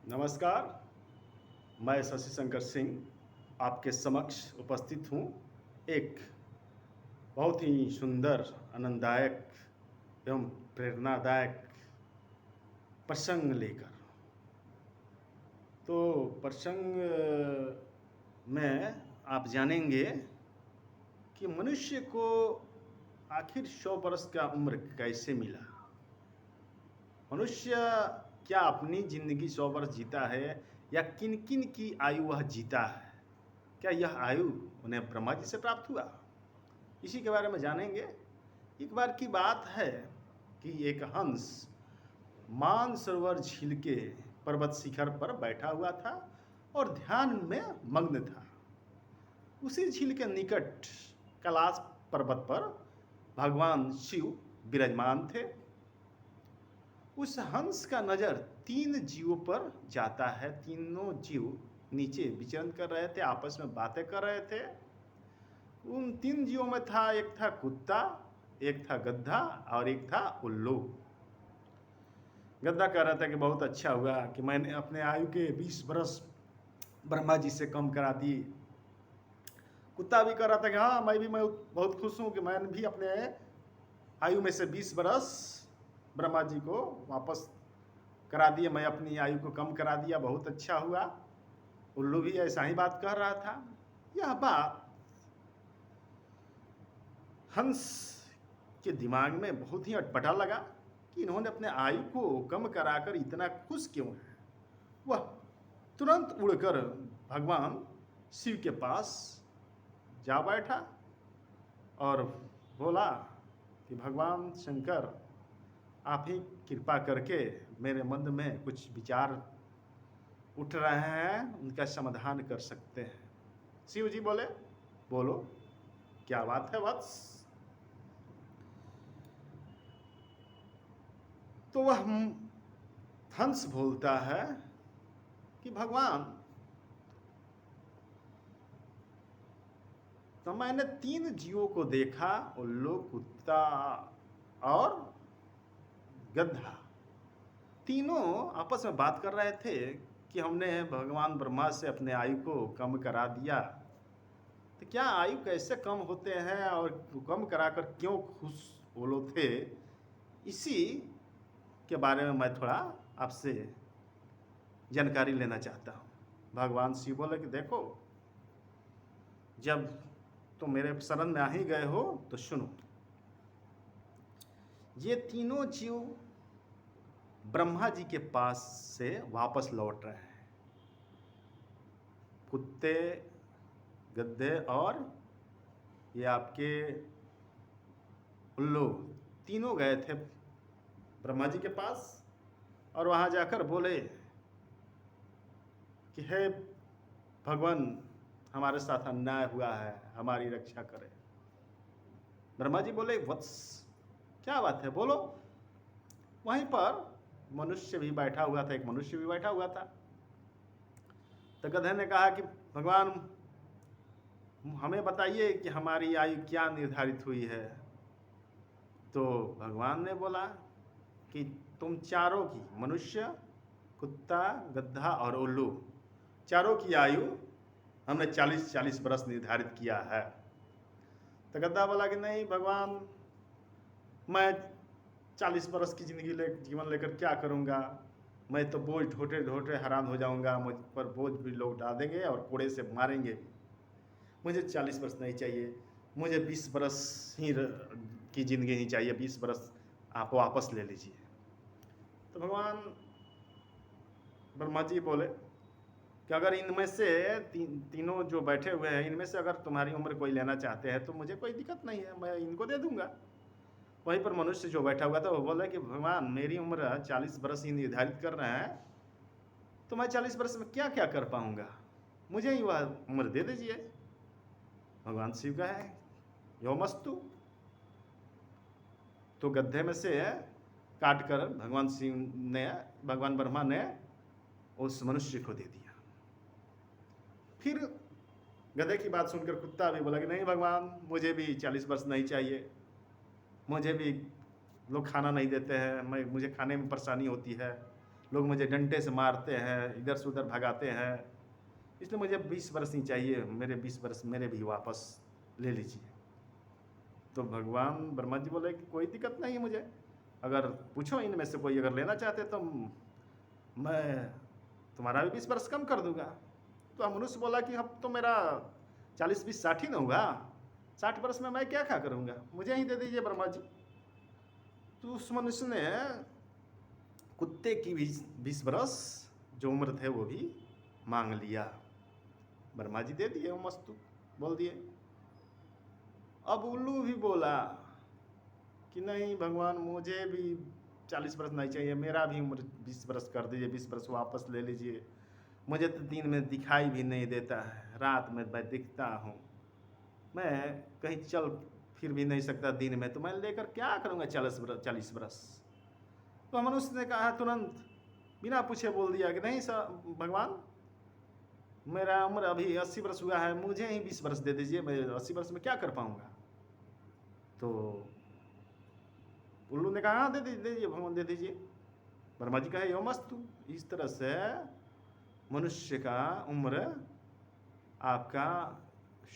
नमस्कार। मैं शशि शंकर सिंह आपके समक्ष उपस्थित हूँ एक बहुत ही सुंदर, आनंददायक एवं प्रेरणादायक प्रसंग लेकर। तो प्रसंग में आप जानेंगे कि मनुष्य को आखिर 100 वर्ष का उम्र कैसे मिला। मनुष्य क्या अपनी जिंदगी 100 वर्ष जीता है या किन किन की आयु वह जीता है? क्या यह आयु उन्हें ब्रह्मा जी से प्राप्त हुआ? इसी के बारे में जानेंगे। एक बार की बात है कि एक हंस मानसरोवर झील के पर्वत शिखर पर बैठा हुआ था और ध्यान में मग्न था। उसी झील के निकट कैलाश पर्वत पर भगवान शिव विराजमान थे। उस हंस का नजर 3 जीवों पर जाता है। तीनों जीव नीचे विचरण कर रहे थे, आपस में बातें कर रहे थे। उन 3 जीवों में था, एक था कुत्ता, एक था गधा और एक था उल्लू। गधा कह रहा था कि बहुत अच्छा हुआ कि मैंने अपने आयु के 20 बरस ब्रह्मा जी से कम करा दी। कुत्ता भी कह रहा था कि हाँ, मैं बहुत खुश हूँ कि मैंने भी अपने आयु में से 20 बरस ब्रह्मा जी को वापस करा दिए, मैं अपनी आयु को कम करा दिया, बहुत अच्छा हुआ। उल्लू भी ऐसा ही बात कह रहा था। यह बात हंस के दिमाग में बहुत ही अटपटा लगा कि इन्होंने अपने आयु को कम कराकर इतना खुश क्यों है। वह तुरंत उड़कर भगवान शिव के पास जा बैठा और बोला कि भगवान शंकर, आप ही कृपा करके मेरे मन में कुछ विचार उठ रहे हैं, उनका समाधान कर सकते हैं। शिव जी बोले, बोलो क्या बात है वत्स। तो वह हंस बोलता है कि भगवान, तो मैंने 3 जीवों को देखा, उल्लू, कुत्ता और गधा। तीनों आपस में बात कर रहे थे कि हमने भगवान ब्रह्मा से अपने आयु को कम करा दिया। तो क्या आयु कैसे कम होते हैं और कम कराकर क्यों खुश वो लोग थे, इसी के बारे में मैं थोड़ा आपसे जानकारी लेना चाहता हूँ। भगवान शिव बोले कि देखो, जब तुम मेरे शरण में आ ही गए हो तो सुनो। ये तीनों जीव ब्रह्मा जी के पास से वापस लौट रहे हैं। कुत्ते, गधे और ये आपके उल्लू, तीनों गए थे ब्रह्मा जी के पास और वहाँ जाकर बोले कि हे भगवान, हमारे साथ अन्याय हुआ है, हमारी रक्षा करें। ब्रह्मा जी बोले, वत्स क्या बात है, बोलो। वहीं पर मनुष्य भी बैठा हुआ था, एक मनुष्य भी बैठा हुआ था। तो गधे ने कहा कि भगवान, हमें बताइए कि हमारी आयु क्या निर्धारित हुई है। तो भगवान ने बोला कि तुम चारों की, मनुष्य, कुत्ता, गधा और उल्लू, चारों की आयु हमने 40-40 बरस निर्धारित किया है। तो गधा बोला कि नहीं भगवान, मैं 40 बरस की जीवन लेकर क्या करूँगा, मैं तो बोझ ढोते ढोते हैरान हो जाऊँगा, मुझ पर बोझ भी लोग डाल देंगे और कोड़े से मारेंगे भी। मुझे 40 बरस नहीं चाहिए, मुझे 20 बरस ही की ज़िंदगी ही चाहिए, 20 बरस आप वापस ले लीजिए। तो भगवान ब्रह्मा जी बोले कि अगर इनमें से तीनों जो बैठे हुए हैं, इनमें से अगर तुम्हारी उम्र कोई लेना चाहते हैं तो मुझे कोई दिक्कत नहीं है, मैं इनको दे दूंगा। वहीं पर मनुष्य जो बैठा हुआ था वो बोला कि भगवान, मेरी उम्र 40 बरस ही निर्धारित कर रहे हैं, तो मैं 40 बरस में क्या क्या कर पाऊंगा, मुझे ही वह उम्र दे दीजिए। भगवान शिव का है यो मस्तु। तो गड्ढे में से काट कर भगवान ब्रह्मा ने उस मनुष्य को दे दिया। फिर गधे की बात सुनकर कुत्ता भी बोला कि नहीं भगवान, मुझे भी 40 वर्ष नहीं चाहिए, मुझे भी लोग खाना नहीं देते हैं, मुझे खाने में परेशानी होती है, लोग मुझे डंडे से मारते हैं, इधर से उधर भगाते हैं, इसलिए मुझे 20 वर्ष नहीं चाहिए, मेरे 20 वर्ष मेरे भी वापस ले लीजिए। तो भगवान ब्रह्मा जी बोले कि कोई दिक्कत नहीं है मुझे, अगर पूछो इनमें से कोई अगर लेना चाहते तो मैं तुम्हारा भी 20 वर्ष कम कर दूंगा। तो मनुष्य बोला कि अब तो मेरा 40 20 60 ही ना होगा, 60 वर्ष में मैं क्या करूंगा, मुझे ही दे दीजिए ब्रह्मा जी। तो उस मनुष्य ने कुत्ते की 20 वर्ष जो उम्र थे वो भी मांग लिया। ब्रह्मा जी दे दिए, वो मस्तू बोल दिए। अब उल्लू भी बोला कि नहीं भगवान, मुझे भी 40 वर्ष नहीं चाहिए, मेरा भी उम्र 20 वर्ष कर दीजिए, 20 वर्ष वापस ले लीजिए। मुझे तो दिन में दिखाई भी नहीं देता है, रात में मैं दिखता हूँ, मैं कहीं चल फिर भी नहीं सकता दिन में, तो मैं लेकर क्या करूँगा 40 वर्ष। तो मनुष्य ने कहा तुरंत बिना पूछे बोल दिया कि नहीं सर भगवान, मेरा उम्र अभी 80 वर्ष हुआ है, मुझे ही 20 वर्ष दे दीजिए, मैं 80 वर्ष में क्या कर पाऊँगा। तो उल्लू ने कहा हाँ दे दीजिए भगवान, दे दीजिए। ब्रह्मा जी कहे यो मस्तु। इस तरह से मनुष्य का उम्र आपका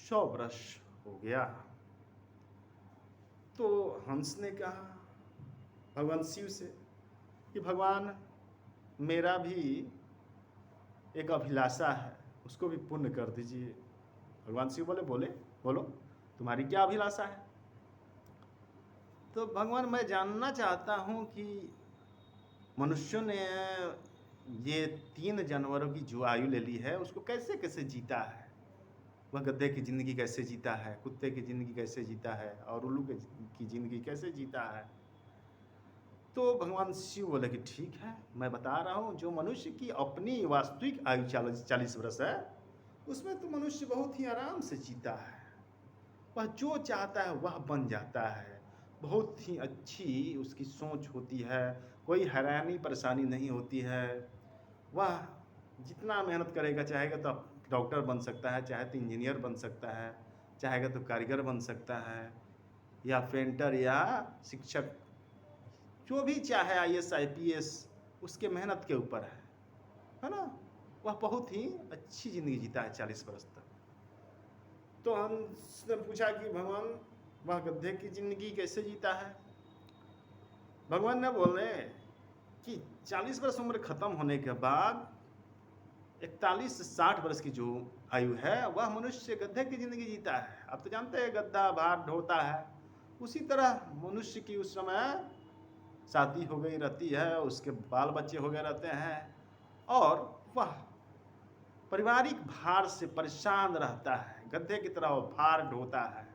100 वर्ष हो गया। तो हंस ने कहा भगवान शिव से कि भगवान मेरा भी एक अभिलाषा है, उसको भी पूर्ण कर दीजिए। भगवान शिव बोले बोलो तुम्हारी क्या अभिलाषा है। तो भगवान मैं जानना चाहता हूँ कि मनुष्यों ने ये 3 जानवरों की जो आयु ले ली है उसको कैसे कैसे जीता है। वह गधे की ज़िंदगी कैसे जीता है, कुत्ते की ज़िंदगी कैसे जीता है, और उल्लू की ज़िंदगी कैसे जीता है। तो भगवान शिव बोले कि ठीक है, मैं बता रहा हूँ, जो मनुष्य की अपनी वास्तविक आयु 40 वर्ष है उसमें तो मनुष्य बहुत ही आराम से जीता है। वह जो चाहता है वह बन जाता है, बहुत ही अच्छी उसकी सोच होती है, कोई हैरानी परेशानी नहीं होती है। वह जितना मेहनत करेगा, चाहेगा तो डॉक्टर बन सकता है, चाहे तो इंजीनियर बन सकता है, चाहेगा तो कारीगर बन सकता है, या पेंटर या शिक्षक, जो भी चाहे IAS IPS, उसके मेहनत के ऊपर है ना। वह बहुत ही अच्छी ज़िंदगी जीता है 40 वर्ष तक। तो हमने पूछा कि भगवान वह गधे की ज़िंदगी कैसे जीता है। भगवान ने बोले कि 40 वर्ष उम्र खत्म होने के बाद 41 से 60 वर्ष की जो आयु है वह मनुष्य गधे की ज़िंदगी जीता है। आप तो जानते हैं गधा भार ढोता है, उसी तरह मनुष्य की उस समय शादी हो गई रहती है, उसके बाल बच्चे हो गए रहते हैं, और वह पारिवारिक भार से परेशान रहता है। गधे की तरह वह भार ढोता है,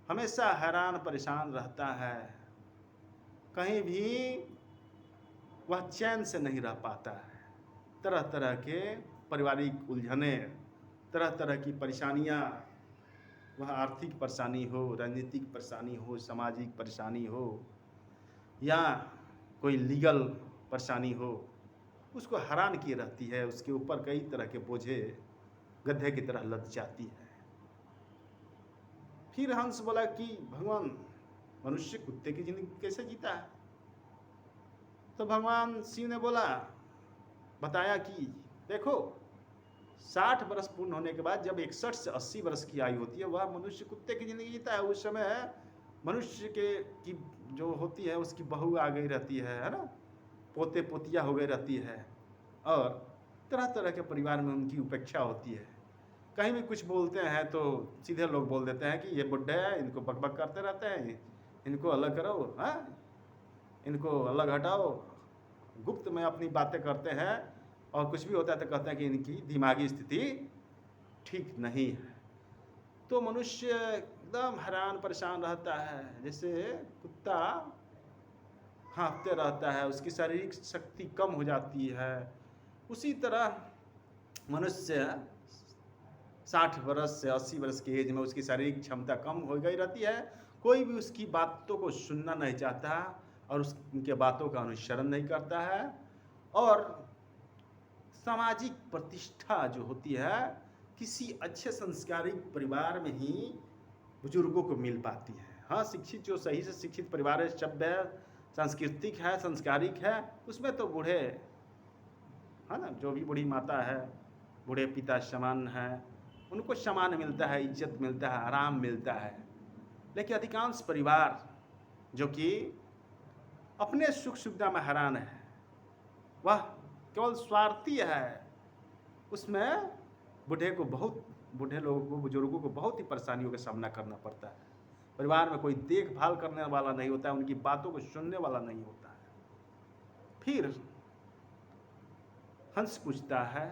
हमेशा हैरान परेशान रहता है, कहीं भी वह चैन से नहीं रह पाता है। तरह तरह के पारिवारिक उलझने, तरह तरह की परेशानियाँ, वह आर्थिक परेशानी हो, राजनीतिक परेशानी हो, सामाजिक परेशानी हो, या कोई लीगल परेशानी हो, उसको हैरान किए रहती है। उसके ऊपर कई तरह के बोझे गधे की तरह लद जाती है। फिर हंस बोला कि भगवान मनुष्य कुत्ते की जिंदगी कैसे जीता है। तो भगवान शिव ने बताया कि देखो 60 वर्ष पूर्ण होने के बाद जब 61 से 80 वर्ष की आयु होती है वह मनुष्य कुत्ते की जिंदगी जीता है। उस समय मनुष्य की जो होती है उसकी बहू आ गई रहती है ना, पोते पोतिया हो गई रहती है, और तरह तरह के परिवार में उनकी उपेक्षा होती है। कहीं भी कुछ बोलते हैं तो सीधे लोग बोल देते हैं कि ये बुड्ढे हैं, इनको बकबक करते रहते हैं, इनको अलग करो, हाँ इनको अलग हटाओ। गुप्त में अपनी बातें करते हैं, और कुछ भी होता है तो कहते हैं कि इनकी दिमागी स्थिति ठीक नहीं है। तो मनुष्य एकदम हैरान परेशान रहता है, जैसे कुत्ता हाँफते रहता है, उसकी शारीरिक शक्ति कम हो जाती है। उसी तरह मनुष्य 60 वर्ष से 80 वर्ष की एज में उसकी शारीरिक क्षमता कम हो गई रहती है, कोई भी उसकी बातों को सुनना नहीं चाहता और उनके बातों का अनुसरण नहीं करता है, और सामाजिक प्रतिष्ठा जो होती है किसी अच्छे संस्कारिक परिवार में ही बुजुर्गों को मिल पाती है। हाँ, शिक्षित जो सही से शिक्षित परिवार है, सभ्य सांस्कृतिक है, संस्कारिक है, उसमें तो बूढ़े, है ना, जो भी बूढ़ी माता है, बूढ़े पिता समान है, उनको सम्मान मिलता है, इज्जत मिलता है, आराम मिलता है। लेकिन अधिकांश परिवार जो कि अपने सुख सुविधा में हैरान है, वह केवल स्वार्थी है, उसमें बूढ़े लोगों को, बुजुर्गों को बहुत ही परेशानियों का सामना करना पड़ता है। परिवार में कोई देखभाल करने वाला नहीं होता है, उनकी बातों को सुनने वाला नहीं होता है। फिर हंस पूछता है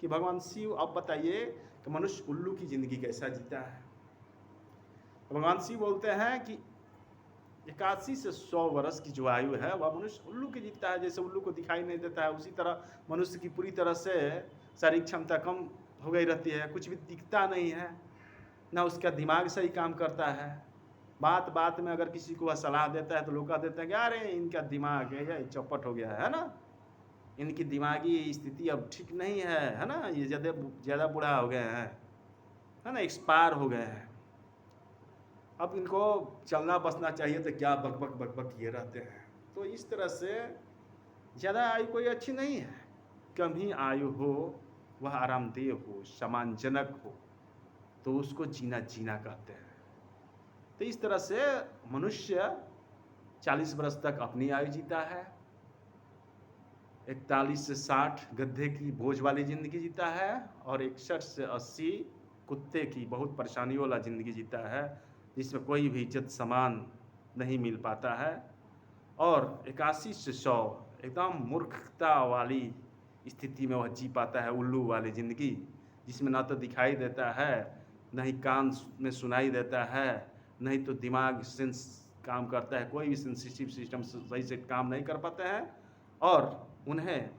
कि भगवान शिव, अब बताइए कि मनुष्य उल्लू की जिंदगी कैसा जीता है। भगवान शिव बोलते हैं कि 81 से 100 वर्ष की जो आयु है वह मनुष्य उल्लू की जीता है। जैसे उल्लू को दिखाई नहीं देता है, उसी तरह मनुष्य की पूरी तरह से शारीरिक क्षमता कम हो गई रहती है, कुछ भी दिखता नहीं है, ना उसका दिमाग सही काम करता है। बात बात में अगर किसी को वह सलाह देता है तो लोग कह देते हैं कि अरे इनका दिमाग है चौपट हो गया है ना, इनकी दिमागी स्थिति अब ठीक नहीं है ना, ये ज़्यादा बूढ़ा हो गए हैं, है ना, एक्सपायर हो गए हैं, अब इनको चलना बसना चाहिए तो क्या बक बक बक बक किए रहते हैं। तो इस तरह से ज़्यादा आयु कोई अच्छी नहीं है, कम ही आयु हो, वह आरामदेह हो, सम्मानजनक हो, तो उसको जीना कहते हैं। तो इस तरह से मनुष्य 40 वर्ष तक अपनी आयु जीता है, 41 से 60 गड्ढे की बोझ वाली ज़िंदगी जीता है, और 61 से 80 कुत्ते की बहुत परेशानियों वाला ज़िंदगी जीता है, जिसमें कोई भी इज्जत सम्मान नहीं मिल पाता है। और 81 से 100 एकदम मूर्खता वाली स्थिति में वह जी पाता है, उल्लू वाली ज़िंदगी, जिसमें ना तो दिखाई देता है, न ही कान में सुनाई देता है, नहीं तो दिमाग सेंस काम करता है, कोई भी सेंसिटिव सिस्टम सही से काम नहीं कर पाते हैं, और उन्हें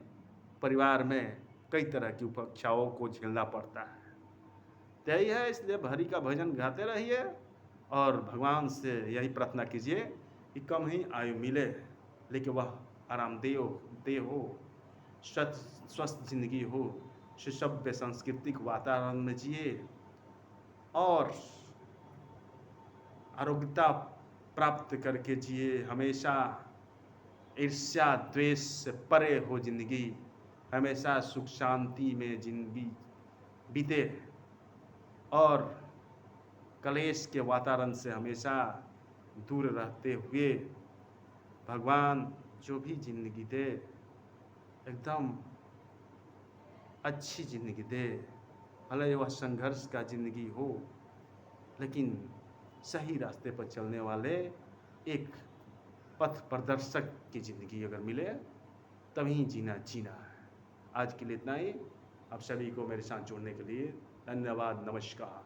परिवार में कई तरह की उपेक्षाओं को झेलना पड़ता है। तो यही है, इसलिए हरि का भजन गाते रहिए और भगवान से यही प्रार्थना कीजिए कि कम ही आयु मिले, लेकिन वह आरामदेह हो, स्वस्थ जिंदगी हो, सुसभ्य सांस्कृतिक वातावरण में जिए और आरोग्यता प्राप्त करके जिए, हमेशा ईर्ष्या द्वेष से परे हो जिंदगी, हमेशा सुख शांति में जिंदगी बीते और कलेश के वातावरण से हमेशा दूर रहते हुए भगवान जो भी जिंदगी दे एकदम अच्छी जिंदगी दे, भले वह संघर्ष का जिंदगी हो, लेकिन सही रास्ते पर चलने वाले एक पथ प्रदर्शक की ज़िंदगी अगर मिले तभी जीना है। आज के लिए इतना ही। आप सभी को मेरे साथ जुड़ने के लिए धन्यवाद, नमस्कार।